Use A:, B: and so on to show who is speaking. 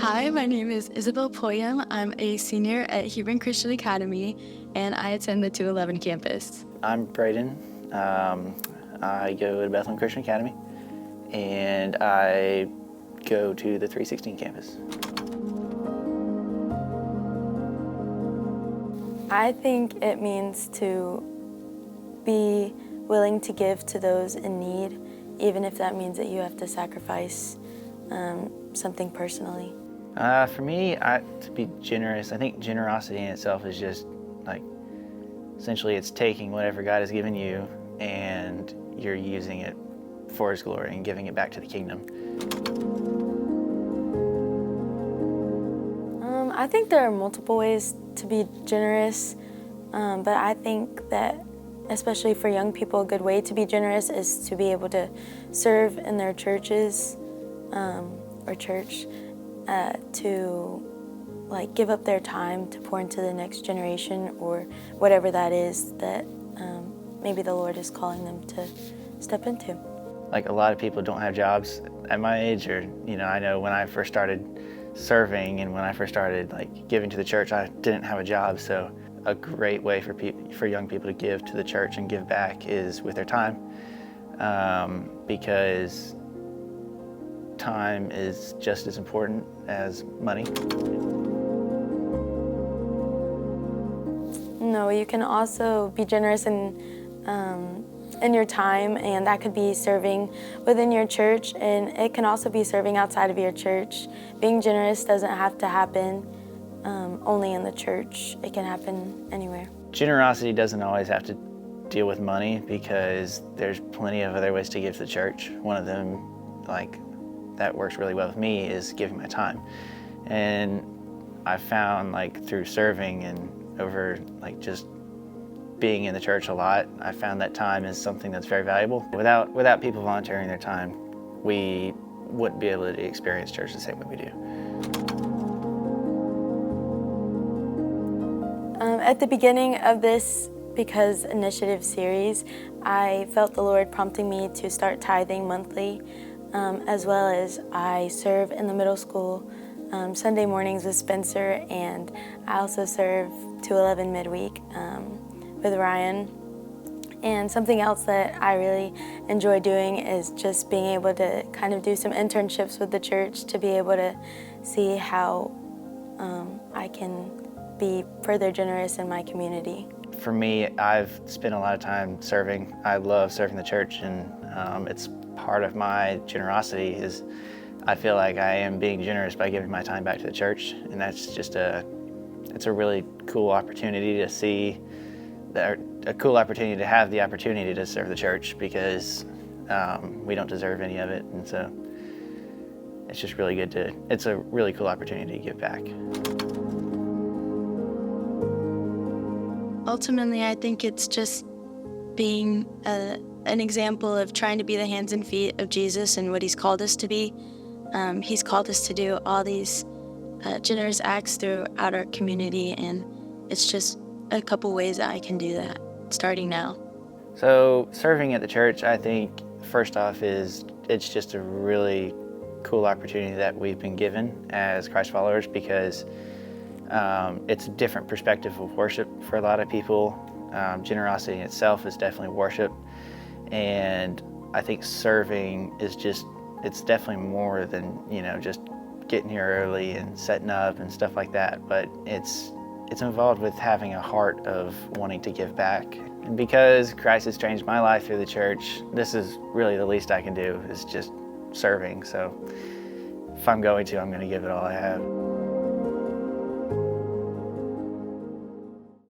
A: Hi, my name is Isabel Poyam. I'm a senior at Hebron Christian Academy, and I attend the 211 campus.
B: I'm Braden. I go to Bethlehem Christian Academy, and I go to the 316 campus.
C: I think it means to be willing to give to those in need, even if that means that you have to sacrifice something personally.
B: For me, to be generous, I think generosity in itself is just essentially it's taking whatever God has given you and you're using it for His glory and giving it back to the kingdom.
C: I think there are multiple ways to be generous, but I think that especially for young people, a good way to be generous is to be able to serve in their churches or church, to give up their time to pour into the next generation or whatever that is that maybe the Lord is calling them to step into.
B: Like a lot of people don't have jobs at my age, or I know when I first started serving and when I first started giving to the church, I didn't have a job. So a great way for young people to give to the church and give back is with their time, because time is just as important as money.
C: No, you can also be generous in your time, and that could be serving within your church, and it can also be serving outside of your church. Being generous doesn't have to happen only in the church. It can happen anywhere.
B: Generosity doesn't always have to deal with money, because there's plenty of other ways to give to the church. One of them, that works really well with me, is giving my time. And I found through serving and over just being in the church a lot, I found that time is something that's very valuable. Without people volunteering their time, we wouldn't be able to experience church the same way we do.
C: At the beginning of this Because Initiative series, I felt the Lord prompting me to start tithing monthly, as well as I serve in the middle school Sunday mornings with Spencer, and I also serve 211 midweek with Ryan. And something else that I really enjoy doing is just being able to kind of do some internships with the church to be able to see how I can be further generous in my community.
B: For me, I've spent a lot of time serving. I love serving the church, and it's part of my generosity is I feel like I am being generous by giving my time back to the church, and that's just it's a really cool opportunity to see that, a cool opportunity to have the opportunity to serve the church, because we don't deserve any of it, and so it's just really good it's a really cool opportunity to give back.
A: Ultimately, I think it's just being an example of trying to be the hands and feet of Jesus and what He's called us to be. He's called us to do all these generous acts throughout our community, and it's just a couple ways that I can do that, starting now.
B: So serving at the church, I think, first off, it's just a really cool opportunity that we've been given as Christ followers, because it's a different perspective of worship for a lot of people. Generosity in itself is definitely worship, and I think serving is it's definitely more than just getting here early and setting up and stuff like that, but it's involved with having a heart of wanting to give back. And because Christ has changed my life through the church, this is really the least I can do, is just serving. So if I'm going to give it all I have.